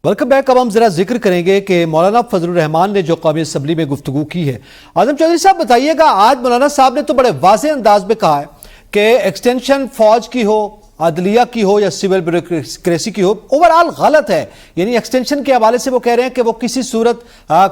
Welcome back. اب ہم ذرا ذکر کریں گے کہ مولانا فضل الرحمان نے جو قومی اسمبلی میں گفتگو کی ہے۔ اعظم چودھری صاحب بتائیے گا، آج مولانا صاحب نے تو بڑے واضح انداز میں کہا ہے کہ ایکسٹینشن فوج کی ہو، عدلیہ کی ہو یا سول بیوروکریسی کی ہو، اوورآل غلط ہے۔ یعنی ایکسٹینشن کے حوالے سے وہ کہہ رہے ہیں کہ وہ کسی صورت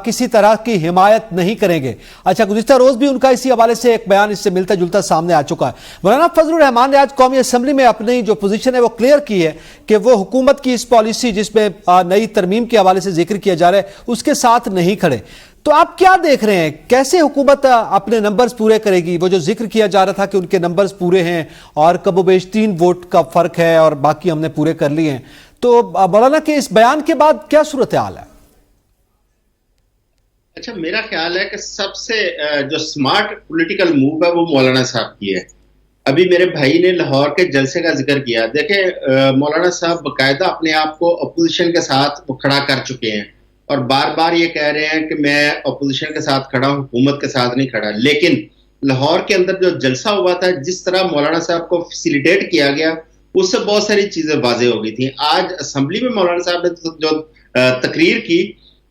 کسی طرح کی حمایت نہیں کریں گے۔ اچھا، گزشتہ روز بھی ان کا اسی حوالے سے ایک بیان اس سے ملتا جلتا سامنے آ چکا ہے۔ مولانا فضل الرحمان نے آج قومی اسمبلی میں اپنی جو پوزیشن ہے وہ کلیئر کی ہے کہ وہ حکومت کی اس پالیسی جس میں نئی ترمیم کے حوالے سے ذکر کیا جا رہا ہے اس کے ساتھ نہیں کھڑے۔ تو آپ کیا دیکھ رہے ہیں، کیسے حکومت اپنے نمبرز پورے کرے گی؟ وہ جو ذکر کیا جا رہا تھا کہ ان کے نمبرز پورے ہیں اور کم و بیش 3 ووٹ کا فرق ہے اور باقی ہم نے پورے کر لیے ہیں، تو مولانا کے اس بیان کے بعد کیا صورتحال ہے؟ اچھا، میرا خیال ہے کہ سب سے جو سمارٹ پولیٹیکل موو ہے وہ مولانا صاحب کی ہے۔ ابھی میرے بھائی نے لاہور کے جلسے کا ذکر کیا، دیکھیں مولانا صاحب باقاعدہ اپنے آپ کو اپوزیشن کے ساتھ کھڑا کر چکے ہیں اور بار بار یہ کہہ رہے ہیں کہ میں اپوزیشن کے ساتھ کھڑا ہوں، حکومت کے ساتھ نہیں کھڑا۔ لیکن لاہور کے اندر جو جلسہ ہوا تھا، جس طرح مولانا صاحب کو فیسیلیٹیٹ کیا گیا، اس سے بہت ساری چیزیں واضح ہو گئی تھیں۔ آج اسمبلی میں مولانا صاحب نے جو تقریر کی،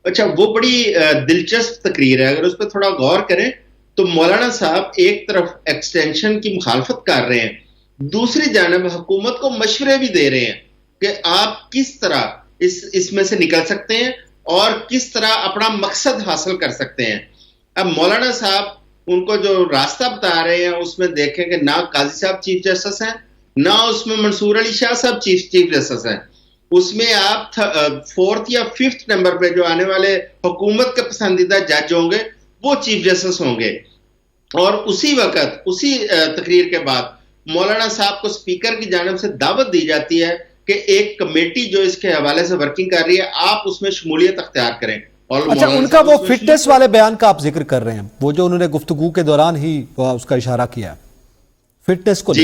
اچھا وہ بڑی دلچسپ تقریر ہے۔ اگر اس پہ تھوڑا غور کریں تو مولانا صاحب ایک طرف ایکسٹینشن کی مخالفت کر رہے ہیں، دوسری جانب حکومت کو مشورے بھی دے رہے ہیں کہ آپ کس طرح اس میں سے نکل سکتے ہیں اور کس طرح اپنا مقصد حاصل کر سکتے ہیں۔ اب مولانا صاحب ان کو جو راستہ بتا رہے ہیں اس میں دیکھیں کہ نہ قاضی صاحب چیف جسٹس ہیں، نہ اس میں منصور علی شاہ صاحب چیف جسٹس ہیں۔ اس میں آپ 4th یا 5th نمبر پہ جو آنے والے حکومت کے پسندیدہ جج ہوں گے وہ چیف جسٹس ہوں گے۔ اور اسی وقت اسی تقریر کے بعد مولانا صاحب کو اسپیکر کی جانب سے دعوت دی جاتی ہے کہ ایک کمیٹی جو اس کے حوالے سے ورکنگ کر رہی ہے، آپ اس میں شمولیت اختیار کریں۔ اچھا، ان کا وہ فٹنس والے بیان کا آپ ذکر کر رہے ہیں، وہ جو انہوں نے گفتگو کے دوران ہی اس کا اشارہ کیا، فٹنس کو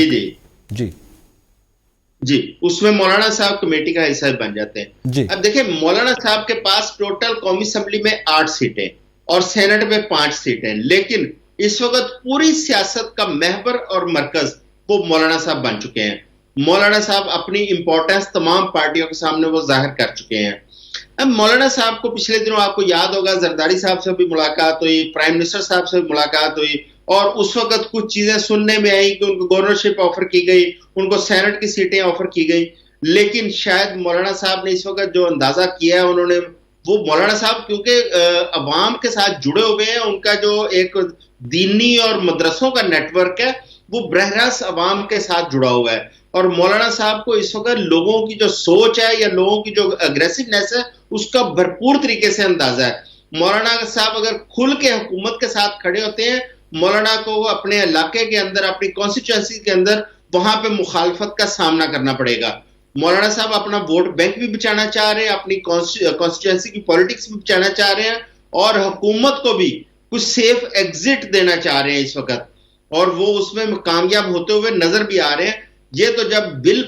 جی اس میں مولانا صاحب کمیٹی کا حصہ بن جاتے ہیں۔ اب دیکھیں مولانا صاحب کے پاس ٹوٹل قومی اسمبلی میں 8 سیٹیں اور سینٹ میں 5 سیٹیں، لیکن اس وقت پوری سیاست کا محور اور مرکز وہ مولانا صاحب بن چکے ہیں۔ مولانا صاحب اپنی امپورٹنس تمام پارٹیوں کے سامنے وہ ظاہر کر چکے ہیں۔ اب مولانا صاحب کو پچھلے دنوں آپ کو یاد ہوگا زرداری صاحب سے بھی ملاقات ہوئی، پرائم منسٹر صاحب سے بھی ملاقات ہوئی، اور اس وقت کچھ چیزیں سننے میں آئی کہ ان کو گورنرشپ آفر کی گئی، ان کو سینٹ کی سیٹیں آفر کی گئی۔ لیکن شاید مولانا صاحب نے اس وقت جو اندازہ کیا ہے، انہوں نے وہ مولانا صاحب کیونکہ عوام کے ساتھ جڑے ہوئے ہیں، ان کا جو ایک دینی اور مدرسوں کا نیٹ ورک ہے وہ براہ راست عوام کے ساتھ جڑا ہوا ہے، اور مولانا صاحب کو اس وقت لوگوں کی جو سوچ ہے یا لوگوں کی جو اگریسونیس ہے اس کا بھرپور طریقے سے اندازہ ہے۔ مولانا صاحب اگر کھل کے حکومت کے ساتھ کھڑے ہوتے ہیں، مولانا کو اپنے علاقے کے اندر، اپنی کانسٹیچوئنسی کے اندر وہاں پہ مخالفت کا سامنا کرنا پڑے گا۔ مولانا صاحب اپنا ووٹ بینک بھی بچانا چاہ رہے ہیں، اپنی کانسٹیچوئنسی کی پولیٹکس بھی بچانا چاہ رہے ہیں، اور حکومت کو بھی کچھ سیف ایگزٹ دینا چاہ رہے ہیں اس وقت، اور وہ اس میں کامیاب ہوتے ہوئے نظر بھی آ رہے ہیں۔ یہ تو جب بل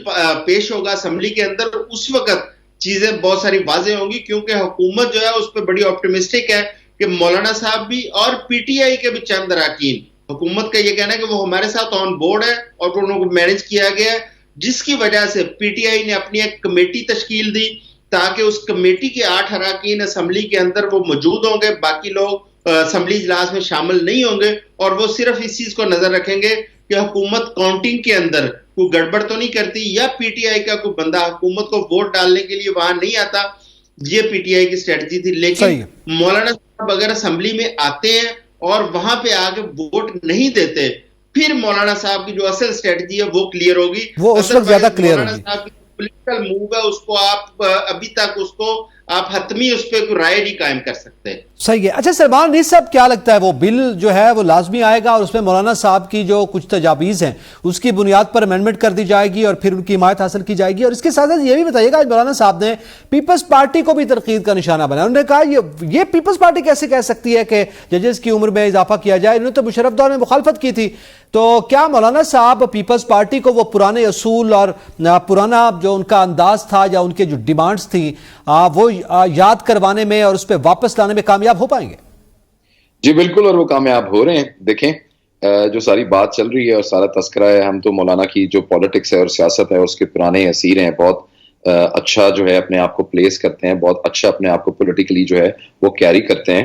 پیش ہوگا اسمبلی کے اندر اس وقت چیزیں بہت ساری واضح ہوں گی، کیونکہ حکومت جو ہے اس پہ بڑی آپٹیمسٹک ہے کہ مولانا صاحب بھی اور پی ٹی آئی کے بھی چند اراکین، حکومت کا یہ کہنا ہے کہ وہ ہمارے ساتھ آن بورڈ ہے اور انہوں کو مینج کیا گیا ہے، جس کی وجہ سے پی ٹی آئی نے اپنی ایک کمیٹی تشکیل دی تاکہ اس کمیٹی کے 8 اراکین اسمبلی کے اندر وہ موجود ہوں گے، باقی لوگ اسمبلی اجلاس میں شامل نہیں ہوں گے، اور وہ صرف اس چیز کو نظر رکھیں گے کہ حکومت کاؤنٹنگ کے اندر کوئی گڑبڑ تو نہیں کرتی، یا پی ٹی آئی کا کوئی بندہ حکومت کو ووٹ ڈالنے کے لیے وہاں نہیں آتا۔ یہ پی ٹی آئی کی اسٹریٹجی تھی۔ لیکن مولانا صاحب اگر اسمبلی میں آتے ہیں اور وہاں پہ آگے ووٹ نہیں دیتے، پھر مولانا صاحب کی جو اصل اسٹریٹجی ہے وہ کلیئر ہوگی، وہ اس وقت زیادہ کلیئر ہوگی۔ مولانا صاحب کی پولیٹیکل موو ہے، اس کو آپ ابھی تک اس کو آپ حتمی اس پہ کوئی رائے نہیں قائم کر سکتے۔ صحیح ہے۔ اچھا سلمان ریز صاحب، کیا لگتا ہے وہ بل جو ہے وہ لازمی آئے گا اور اس میں مولانا صاحب کی جو کچھ تجاویز ہیں اس کی بنیاد پر امینڈمنٹ کر دی جائے گی اور پھر ان کی حمایت حاصل کی جائے گی؟ اور اس کے ساتھ ساتھ یہ بھی بتائیے گا، مولانا صاحب نے پیپلز پارٹی کو بھی تنقید کا نشانہ بنایا، انہوں نے کہا یہ پیپلز پارٹی کیسے کہہ سکتی ہے کہ ججز کی عمر میں اضافہ کیا جائے؟ انہوں نے تو مشرف دور میں مخالفت کی تھی، تو کیا مولانا صاحب پیپلز پارٹی کو وہ پرانے اصول اور پرانا جو ان کا انداز تھا یا ان کے جو ڈیمانڈز تھیں وہ یاد کروانے میں اور اس پہ واپس لانے میں کامیاب ہو پائیں گے؟ جی بالکل، اور وہ کامیاب ہو رہے ہیں۔ دیکھیں جو ساری بات چل رہی ہے اور سارا تذکرہ ہے، ہم تو مولانا کی جو پولیٹکس ہے اور سیاست ہے اس کے پرانے اسیر ہیں، بہت اچھا جو ہے اپنے آپ کو پلیس کرتے ہیں, بہت اچھا اپنے آپ کو پولیٹیکلی جو ہے وہ کیری کرتے ہیں.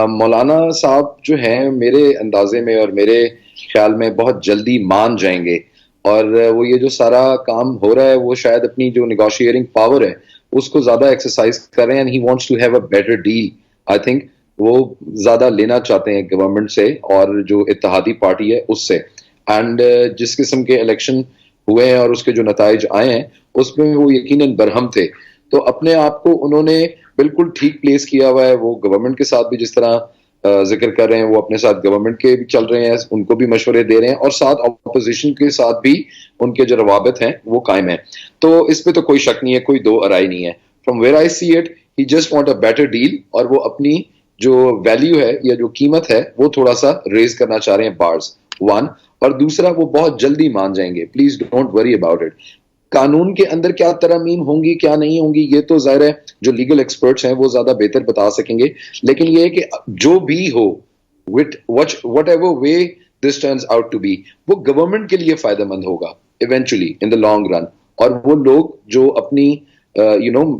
مولانا صاحب جو ہیں میرے اندازے میں اور میرے خیال میں بہت جلدی مان جائیں گے, اور وہ یہ جو سارا کام ہو رہا ہے وہ شاید اپنی جو نیگوشیٹنگ پاور ہے اس کو زیادہ ایکسرسائز کر رہے ہیں, and he wants to have a better deal. I think وہ زیادہ لینا چاہتے ہیں گورنمنٹ سے اور جو اتحادی پارٹی ہے اس سے. اینڈ جس قسم کے الیکشن ہوئے ہیں اور اس کے جو نتائج آئے ہیں اس میں وہ یقیناً برہم تھے, تو اپنے آپ کو انہوں نے بالکل ٹھیک پلیس کیا ہوا ہے. وہ گورنمنٹ کے ساتھ بھی جس طرح ذکر کر رہے ہیں وہ اپنے ساتھ گورنمنٹ کے بھی چل رہے ہیں, ان کو بھی مشورے دے رہے ہیں, اور ساتھ اپوزیشن کے ساتھ بھی ان کے جو روابط ہیں وہ قائم ہیں. تو اس پہ تو کوئی شک نہیں ہے, کوئی دو رائے نہیں ہے. From where I see it, he just want a better deal, اور وہ اپنی جو ویلیو ہے یا جو قیمت ہے وہ تھوڑا سا ریز کرنا چاہ رہے ہیں, بارز ون. اور دوسرا, وہ بہت جلدی مان جائیں گے, please don't worry about it. قانون کے اندر کیا ترامیم ہوں گی کیا نہیں ہوں گی یہ تو ظاہر ہے جو لیگل ایکسپرٹس ہیں وہ زیادہ بہتر بتا سکیں گے, لیکن یہ ہے کہ جو بھی ہو, whatever way this turns out to be, وہ گورنمنٹ کے لیے فائدہ مند ہوگا eventually in the long run. اور وہ لوگ جو اپنی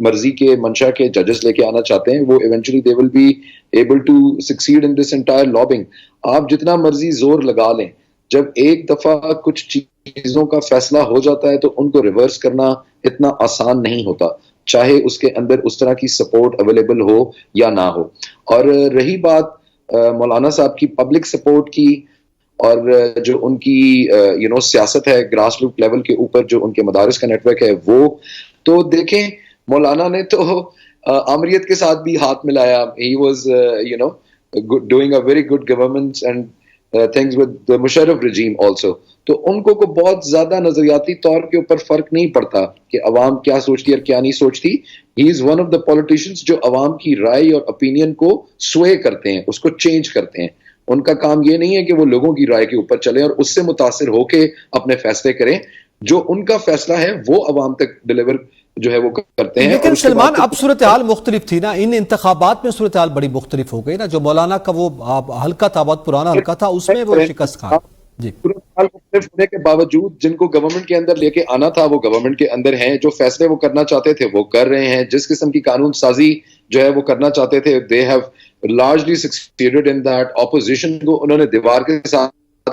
مرضی کے منشا کے ججز لے کے آنا چاہتے ہیں وہ eventually they will be able to succeed in this entire lobbying. آپ جتنا مرضی زور لگا لیں, جب ایک دفعہ کچھ چیزوں کا فیصلہ ہو جاتا ہے تو ان کو ریورس کرنا اتنا آسان نہیں ہوتا, چاہے اس کے اندر اس طرح کی سپورٹ اویلیبل ہو یا نہ ہو. اور رہی بات مولانا صاحب کی پبلک سپورٹ کی, اور جو ان کی سیاست ہے گراس روٹ لیول کے اوپر, جو ان کے مدارس کا نیٹ ورک ہے, وہ تو دیکھیں مولانا نے تو آمریت کے ساتھ بھی ہاتھ ملایا. He was doing a very good government and things with the Musharraf regime also. تو ان کو بہت زیادہ نظریاتی طور کے اوپر فرق نہیں پڑتا کہ عوام کیا سوچتی اور کیا نہیں سوچتی. He is one of the politicians جو عوام کی رائے اور opinion کو sway کرتے ہیں, اس کو change کرتے ہیں. ان کا کام یہ نہیں ہے کہ وہ لوگوں کی رائے کے اوپر چلیں اور اس سے متاثر ہو کے اپنے فیصلے کریں. جو ان کا فیصلہ ہے وہ عوام تک ڈیلیور جو ہے وہ کرتے ہیں. لیکن سلمان, اب صورتحال مختلف تھی نا, ان انتخابات میں صورتحال بڑی مختلف ہو گئی نا. جو مولانا کا وہ حلقہ تھا, بہت پرانا حلقہ تھا, اس میں وہ شکست کھا. جی, صورتحال مختلف ہونے کے باوجود جن کو گورنمنٹ کے اندر لے کے آنا تھا وہ گورنمنٹ کے اندر ہیں, جو فیصلے وہ کرنا چاہتے تھے وہ کر رہے ہیں, جس قسم کی قانون سازی جو ہے وہ کرنا چاہتے تھے they have largely succeeded in that. opposition کو انہوں نے دیوار کے ساتھ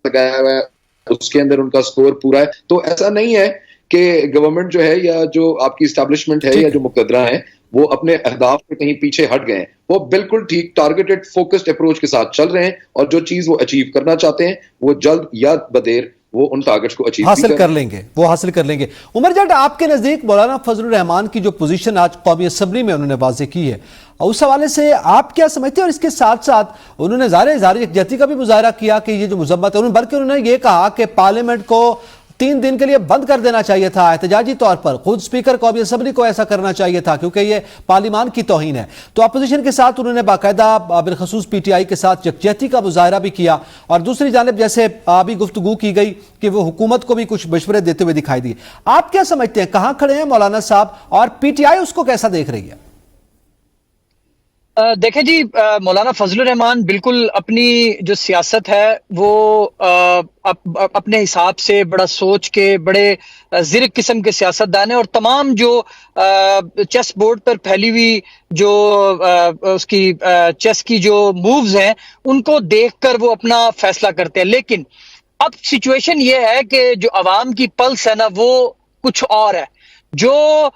لگایا ہوا ہے, اس کے اندر ان کا سکور پورا ہے. تو ایسا نہیں ہے کہ گورنمنٹ جو ہے یا جو آپ کی اسٹیبلشمنٹ ہے یا جو مقتدرہ ہیں وہ اپنے اہداف سے کہیں پیچھے ہٹ گئے ہیں. وہ بالکل ٹھیک ٹارگیٹڈ فوکسڈ اپروچ کے ساتھ چل رہے ہیں, اور جو چیز وہ اچیو کرنا چاہتے ہیں وہ جلد یا بدیر وہ ان ٹارگیٹس کو اچیو حاصل کر لیں گے, وہ حاصل کر لیں گے. عمر جٹ, آپ کے نزدیک مولانا فضل الرحمان کی جو پوزیشن آج قومی اسمبلی میں انہوں نے واضح کی ہے, اس حوالے سے آپ کیا سمجھتے ہیں؟ اور اس کے ساتھ ساتھ انہوں نے ظاہر اظہار یکجہتی کا بھی مظاہرہ کیا کہ یہ جو مذمت ہے, بلکہ انہوں نے یہ کہا کہ پارلیمنٹ کو 3 دن کے لیے بند کر دینا چاہیے تھا احتجاجی طور پر. خود اسپیکر قومی اسمبلی کو ایسا کرنا چاہیے تھا کیونکہ یہ پارلیمان کی توہین ہے. تو اپوزیشن کے ساتھ انہوں نے باقاعدہ بالخصوص پی ٹی آئی کے ساتھ یکجہتی کا مظاہرہ بھی کیا, اور دوسری جانب جیسے ابھی گفتگو کی گئی کہ وہ حکومت کو بھی کچھ مشورے دیتے ہوئے دکھائی دیے. آپ کیا سمجھتے ہیں, کہاں کھڑے ہیں مولانا صاحب, اور پی ٹی آئی اس کو کیسا دیکھ رہی ہے؟ دیکھیں جی, مولانا فضل الرحمان بالکل اپنی جو سیاست ہے وہ اپنے حساب سے بڑا سوچ کے بڑے زرک قسم کے سیاستدان ہیں, اور تمام جو چیس بورڈ پر پھیلی ہوئی جو اس کی چیس کی جو مووز ہیں ان کو دیکھ کر وہ اپنا فیصلہ کرتے ہیں. لیکن اب سچویشن یہ ہے کہ جو عوام کی پلس ہے نا وہ کچھ اور ہے. جو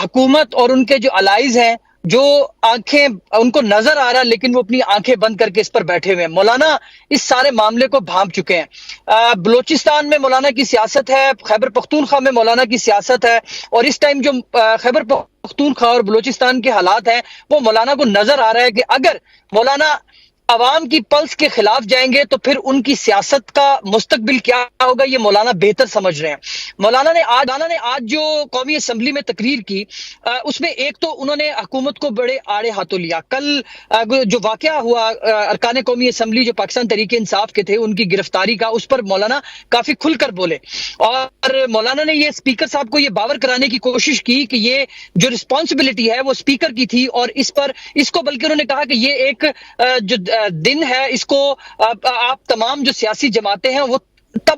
حکومت اور ان کے جو الائز ہیں, جو آنکھیں ان کو نظر آ رہا ہے لیکن وہ اپنی آنکھیں بند کر کے اس پر بیٹھے ہوئے ہیں. مولانا اس سارے معاملے کو بھانپ چکے ہیں. بلوچستان میں مولانا کی سیاست ہے, خیبر پختونخوا میں مولانا کی سیاست ہے, اور اس ٹائم جو خیبر پختونخوا اور بلوچستان کے حالات ہیں وہ مولانا کو نظر آ رہا ہے کہ اگر مولانا عوام کی پلس کے خلاف جائیں گے تو پھر ان کی سیاست کا مستقبل کیا ہوگا یہ مولانا بہتر سمجھ رہے ہیں. مولانا نے آج جو قومی اسمبلی میں تقریر کی, اس میں ایک تو انہوں نے حکومت کو بڑے آڑے ہاتھوں لیا. کل جو واقعہ ہوا ارکان قومی اسمبلی جو پاکستان تحریک انصاف کے تھے ان کی گرفتاری کا, اس پر مولانا کافی کھل کر بولے, اور مولانا نے یہ اسپیکر صاحب کو یہ باور کرانے کی کوشش کی کہ یہ جو رسپانسبلٹی ہے وہ اسپیکر کی تھی, اور اس کو بلکہ انہوں نے کہا کہ یہ ایک جو دن ہے اس کو آپ تمام جو سیاسی جماعتیں ہیں وہ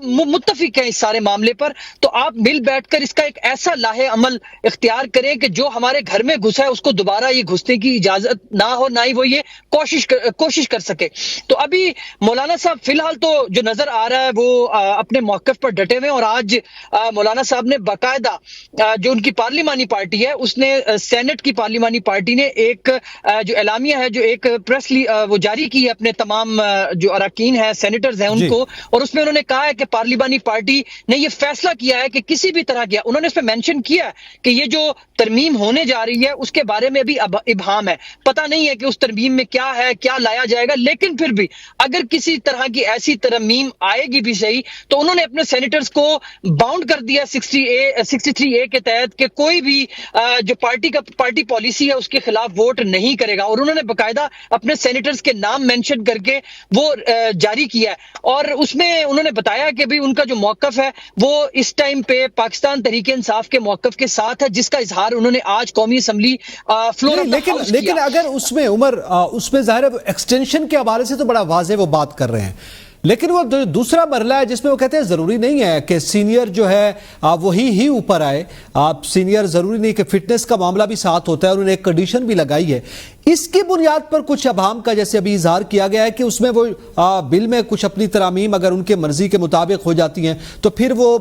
متفق ہیں اس سارے معاملے پر، تو آپ مل بیٹھ کر اس کا ایک ایسا لاہے عمل اختیار کریں کہ جو ہمارے گھر میں گھسا ہے اس کو دوبارہ یہ گھسنے کی اجازت نہ ہو، نہ ہی وہ یہ کوشش کر سکے۔ تو ابھی مولانا صاحب فی الحال تو جو نظر آ رہا ہے وہ اپنے موقف پر ڈٹے ہوئے ہیں، اور آج مولانا صاحب نے باقاعدہ جو ان کی پارلیمانی پارٹی ہے، اس نے سینٹ کی پارلیمانی پارٹی نے ایک جو اعلامیہ ہے، جو ایک پریس وہ جاری کی ہے اپنے تمام جو اراکین ہیں، سینیٹرز ہیں ان کو، اور اس میں انہوں نے کہا ہے کہ پارلیمانی پارٹی نے یہ فیصلہ کیا ہے کہ کسی بھی طرح کیا، انہوں نے اس میں مینشن کیا کہ یہ جو ترمیم ہونے جا رہی ہے اس کے بارے میں بھی ابہام ہے، پتہ نہیں ہے کہ اس ترمیم میں کیا ہے، کیا لایا جائے گا، لیکن پھر بھی اگر کسی طرح کی ایسی ترمیم آئے گی بھی صحیح، تو انہوں نے اپنے سینیٹرز کو باؤنڈ کر دیا 63A کے تحت کہ کوئی بھی جو پارٹی پالیسی ہے اس کے خلاف ووٹ نہیں کرے گا، اور انہوں نے باقاعدہ اپنے سینیٹرز کے نام مینشن کر کے وہ جاری کیا ہے، اور اس میں انہوں نے بتایا کہ بھی ان کا جو موقف ہے وہ اس ٹائم پہ پاکستان تحریک انصاف کے موقف کے ساتھ ہے، جس کا اظہار انہوں نے آج قومی assembly floor of the house کیا۔ لیکن اگر اس میں عمر اس میں ظاہر ہے ایکسٹینشن کے حوالے سے تو بڑا واضح وہ بات کر رہے ہیں، لیکن وہ دوسرا مرحلہ ہے جس میں وہ کہتے ہیں ضروری نہیں ہے کہ سینئر جو ہے وہی ہی اوپر آئے، آپ سینئر ضروری نہیں کہ فٹنس کا معاملہ بھی ساتھ ہوتا ہے، اور انہوں نے ایک کنڈیشن بھی لگائی ہے، اس کی بنیاد پر کچھ ابہام کا جیسے ابھی اظہار کیا گیا ہے کہ اس میں وہ بل میں کچھ اپنی ترامیم اگر ان کے مرضی کے مطابق ہو جاتی ہیں تو پھر وہ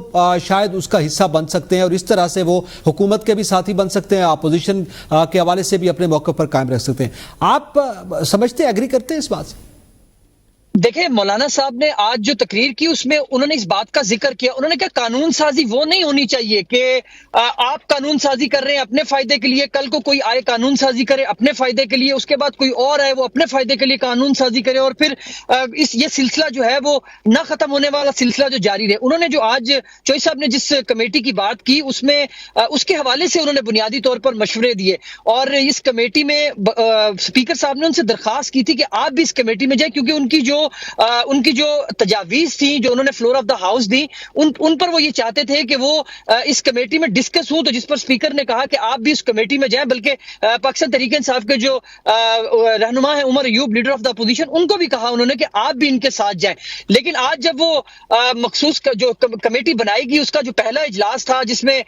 شاید اس کا حصہ بن سکتے ہیں، اور اس طرح سے وہ حکومت کے بھی ساتھی بن سکتے ہیں، اپوزیشن کے حوالے سے بھی اپنے موقع پر قائم رکھ سکتے ہیں۔ آپ سمجھتے ہیں، ایگری کرتے ہیں اس بات سے؟ دیکھیں، مولانا صاحب نے آج جو تقریر کی اس میں انہوں نے اس بات کا ذکر کیا، انہوں نے کہا قانون سازی وہ نہیں ہونی چاہیے کہ آپ قانون سازی کر رہے ہیں اپنے فائدے کے لیے، کل کو کوئی آئے قانون سازی کرے اپنے فائدے کے لیے، اس کے بعد کوئی اور آئے وہ اپنے فائدے کے لیے قانون سازی کرے، اور پھر یہ سلسلہ جو ہے وہ نہ ختم ہونے والا سلسلہ جو جاری رہے۔ انہوں نے جو آج چوئی صاحب نے جس کمیٹی کی بات کی اس میں اس کے حوالے سے انہوں نے بنیادی طور پر مشورے دیے، اور اس کمیٹی میں اسپیکر صاحب نے ان سے درخواست کی تھی کہ آپ بھی اس کمیٹی میں جائیں، کیونکہ ان کی جو تجاویز تھیں جو انہوں نے فلور آف دا ہاؤس دی، ان پر وہ یہ چاہتے تھے کہ وہ اس کمیٹی میں ڈسکس ہوں، تو جس پر اسپیکر نے کہا کہ آپ بھی اس کمیٹی میں جائیں، بلکہ پاکستان تحریک انصاف کے جو رہنما ہیں Omar Ayub, leader of the opposition, ان کو بھی کہا انہوں نے کہ آپ بھی ان کے ساتھ جائیں۔ لیکن آج جب وہ مخصوص جو کمیٹی بنائی گئی اس کا جو پہلا اجلاس تھا جس میں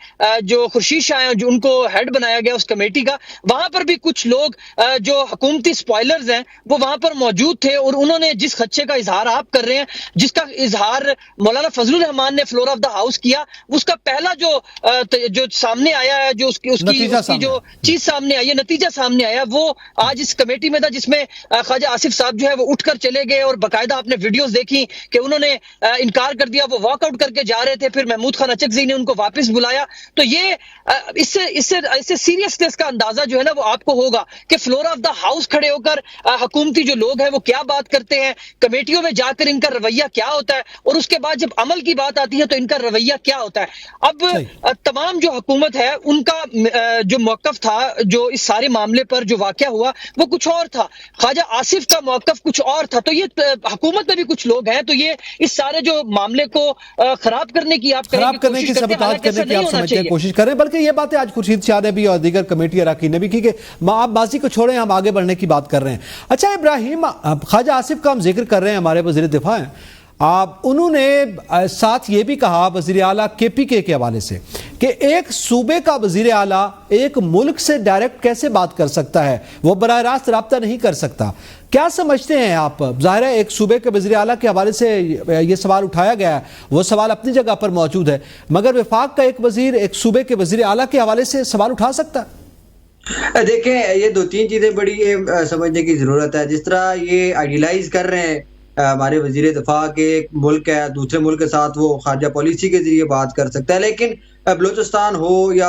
جو خورشید شاہ ہیں جو ان کو ہیڈ بنایا گیا اس کمیٹی کا، وہاں پر بھی کچھ لوگ جو حکومتی سپوائلرز ہیں وہ وہاں پر موجود تھے، اور انہوں نے جس خدشے کا اظہار آپ کر رہے ہیں، جس کا اظہار مولانا فضل الرحمان نے فلور آف دا ہاؤس کیا، اس کا پہلا جو سامنے آیا ہے، جو اس کی جو چیز سامنے آئی ہے، نتیجہ سامنے آیا، وہ آج اس کمیٹی میں تھا، جس میں خواجہ آصف صاحب جو ہے وہ اٹھ کر چلے گئے، اور باقاعدہ آپ نے ویڈیوز دیکھی کہ انہوں نے انکار کر دیا، وہ واک آؤٹ کر کے جا رہے تھے، پھر محمود خان اچکزئی نے ان کو واپس بلایا۔ تو یہ اس سے سیریسنس کا اندازہ جو ہے نا وہ آپ کو ہوگا کہ فلور آف دا ہاؤس کھڑے ہو کر حکومتی جو لوگ ہیں وہ کیا بات کرتے ہیں، کمیٹیوں میں جا کر ان کا رویہ کیا ہوتا ہے، اور اس کے بعد جب عمل کی بات آتی ہے تو ان کا رویہ کیا ہوتا ہے۔ اب تمام جو حکومت ہے ان کا جو موقف تھا جو اس سارے معاملے پر جو واقعہ ہوا وہ کچھ اور تھا، خواجہ آصف کا موقف کچھ اور تھا، تو یہ حکومت میں بھی کچھ لوگ ہیں، تو یہ اس سارے جو معاملے کو خراب کرنے کی آپ خراب کرنے کی سبوتاژ کرنے کی آپ سمجھتے ہیں کوشش کر رہے ہیں، بلکہ یہ باتیں آج خورشید شاہ نے بھی اور دیگر کمیٹی اراکین نے بھی کی کہ آپ ماضی کو چھوڑیں، ہم آگے بڑھنے کی بات کر رہے ہیں۔ اچھا ابراہیم، خواجہ آصف کا ہم ذکر کر رہے ہیں، ہمارے وزیر دفاع ہیں، انہوں نے ساتھ یہ بھی کہا وزیر اعلیٰ KPK کے حوالے سے کہ ایک صوبے کا وزیر اعلیٰ ایک ملک سے ڈائریکٹ کیسے بات کر سکتا ہے، وہ براہ راست رابطہ نہیں کر سکتا۔ کیا سمجھتے ہیں آپ؟ ظاہر ہے ایک صوبے کے وزیر اعلیٰ کے حوالے سے یہ سوال اٹھایا گیا ہے، وہ سوال اپنی جگہ پر موجود ہے، مگر وفاق کا ایک وزیر ایک صوبے کے وزیر اعلیٰ کے حوالے سے سوال اٹھا سکتا ہے؟ دیکھیں، یہ دو تین چیزیں بڑی سمجھنے کی ضرورت ہے۔ جس طرح یہ آئیڈیلائز کر رہے ہیں ہمارے وزیر دفاع کے، ایک ملک ہے دوسرے ملک کے ساتھ وہ خارجہ پالیسی کے ذریعے بات کر سکتا ہے، لیکن بلوچستان ہو یا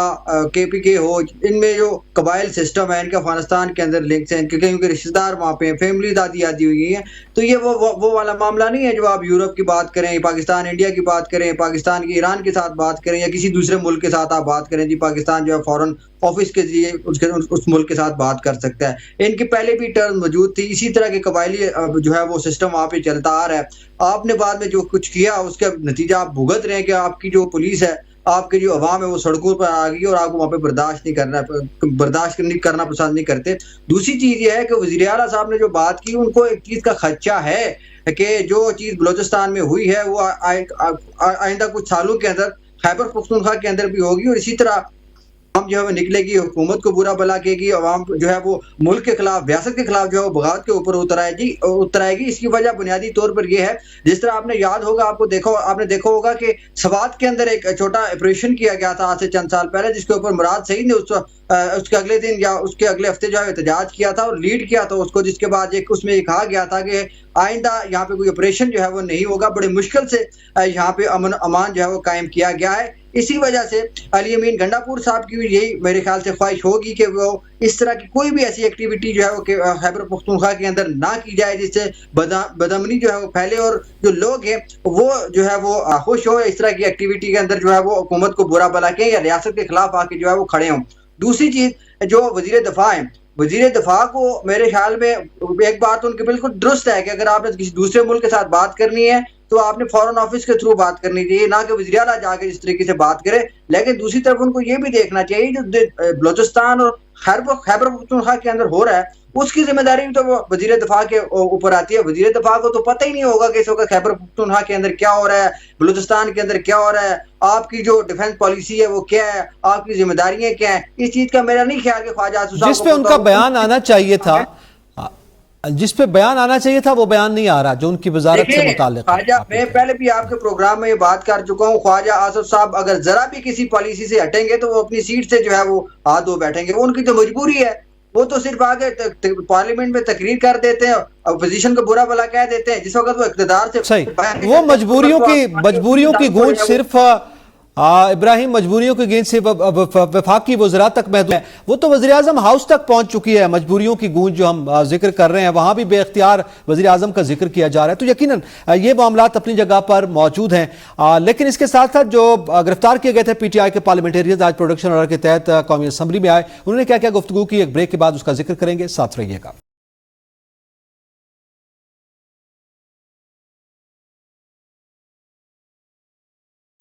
KPK ہو، ان میں جو قبائل سسٹم ہے ان کا افغانستان کے اندر لنکس ہیں، کیونکہ رشتہ دار وہاں پہ ہیں، فیملی دادی آدی ہوئی ہیں، تو یہ وہ والا معاملہ نہیں ہے جو آپ یورپ کی بات کریں، پاکستان انڈیا کی بات کریں، پاکستان کی ایران کے ساتھ بات کریں، یا کسی دوسرے ملک کے ساتھ آپ بات کریں، جی پاکستان جو ہے فورن آفس کے ذریعے اس ملک کے ساتھ بات کر سکتا ہے۔ ان کی پہلے بھی ٹرم موجود تھی، اسی طرح کے قبائلی جو ہے وہ سسٹم وہاں پہ چلتا آ رہا ہے۔ آپ نے بعد میں جو کچھ کیا اس کا نتیجہ آپ بھگت رہے ہیں کہ آپ کی جو پولیس ہے، آپ کے جو عوام ہے وہ سڑکوں پر آ گئی، اور آپ کو وہاں پہ برداشت کرنا پسند نہیں کرتے۔ دوسری چیز یہ ہے کہ وزیر اعلیٰ صاحب نے جو بات کی، ان کو ایک چیز کا خدشہ ہے کہ جو چیز بلوچستان میں ہوئی ہے وہ آئندہ کچھ سالوں کے اندر خیبر پختونخوا کے اندر بھی ہوگی، اور اسی طرح عوام جو ہے وہ نکلے گی، حکومت کو برا بلا کہے گی، عوام جو ہے وہ ملک کے خلاف، ریاست کے خلاف جو ہے وہ بغاوت کے اوپر اتر آئے گی۔ اس کی وجہ بنیادی طور پر یہ ہے، جس طرح آپ نے یاد ہوگا، آپ نے دیکھا ہوگا کہ سوات کے اندر ایک چھوٹا آپریشن کیا گیا تھا آج سے چند سال پہلے، جس کے اوپر مراد سعید نے اس کے اگلے دن یا اس کے اگلے ہفتے جو ہے احتجاج کیا تھا اور لیڈ کیا تھا اس کو، جس کے بعد اس میں یہ کہا گیا تھا کہ آئندہ یہاں پہ کوئی آپریشن جو ہے وہ نہیں ہوگا، بڑے مشکل سے یہاں پہ امن امان جو ہے وہ قائم کیا گیا ہے۔ اسی وجہ سے علی امین گنڈا پور صاحب کی بھی یہی میرے خیال سے خواہش ہوگی کہ وہ اس طرح کی کوئی بھی ایسی ایکٹیویٹی جو ہے وہ خیبر پختونخوا کے اندر نہ کی جائے جس سے بدامنی جو ہے وہ پھیلے اور جو لوگ ہیں وہ جو ہے وہ خوش ہو اس طرح کی ایکٹیویٹی کے اندر جو ہے وہ حکومت کو برا بلا کے یا ریاست کے خلاف آ کے جو ہے وہ کھڑے ہوں۔ دوسری چیز جو وزیر دفاع ہیں، وزیر دفاع کو میرے خیال میں ایک بات ان کی بالکل درست ہے کہ اگر آپ نے کسی دوسرے ملک کے ساتھ بات کرنی ہے تو آپ نے فورن آفس کے تھرو بات کرنی چاہیے، نہ کہ وزیر اعلیٰ جا کے جس طریقے سے بات کرے۔ لیکن دوسری طرف ان کو یہ بھی دیکھنا چاہیے جو بلوچستان اور خیبر پختونخوا کے اندر ہو رہا ہے اس کی ذمہ داری تو وزیر دفاع کے اوپر آتی ہے۔ وزیر دفاع کو تو پتہ ہی نہیں ہوگا کہ اس وقت خیبر پختونخوا کے اندر کیا ہو رہا ہے، بلوچستان کے اندر کیا ہو رہا ہے، آپ کی جو ڈیفنس پالیسی ہے وہ کیا ہے، آپ کی ذمہ داریاں کیا ہیں۔ اس چیز کا میرا نہیں خیال کہ خواجہ آصف صاحب جس پہ ان کا بیان آنا چاہیے تھا، جس پہ بیان آنا چاہیے تھا وہ بیان نہیں آ رہا جو ان کی وزارت سے متعلق خواجہ، میں پہلے بھی آپ کے پروگرام میں یہ بات کر چکا ہوں، خواجہ آصف صاحب اگر ذرا بھی کسی پالیسی سے ہٹیں گے تو وہ اپنی سیٹ سے جو ہے وہ ہاتھ دھو بیٹھیں گے، ان کی تو مجبوری ہے، وہ تو صرف آگے پارلیمنٹ میں تقریر کر دیتے ہیں، اپوزیشن کو برا بلا کہہ دیتے ہیں، جس وقت وہ اقتدار سے صحیح وہ مجبوریوں کی گونج صرف ابراہیم مجبوریوں کی گونج صرف وفاقی وزراء تک محدود ہے، وہ تو وزیراعظم ہاؤس تک پہنچ چکی ہے۔ مجبوریوں کی گونج جو ہم ذکر کر رہے ہیں وہاں بھی بے اختیار وزیراعظم کا ذکر کیا جا رہا ہے، تو یقیناً یہ معاملات اپنی جگہ پر موجود ہیں۔ لیکن اس کے ساتھ ساتھ جو گرفتار کیے گئے تھے پی ٹی آئی کے پارلیمنٹیرینز آج پروڈکشن آرڈر کے تحت قومی اسمبلی میں آئے، انہوں نے کیا کیا گفتگو کی، ایک بریک کے بعد اس کا ذکر کریں گے، ساتھ رہیے گا۔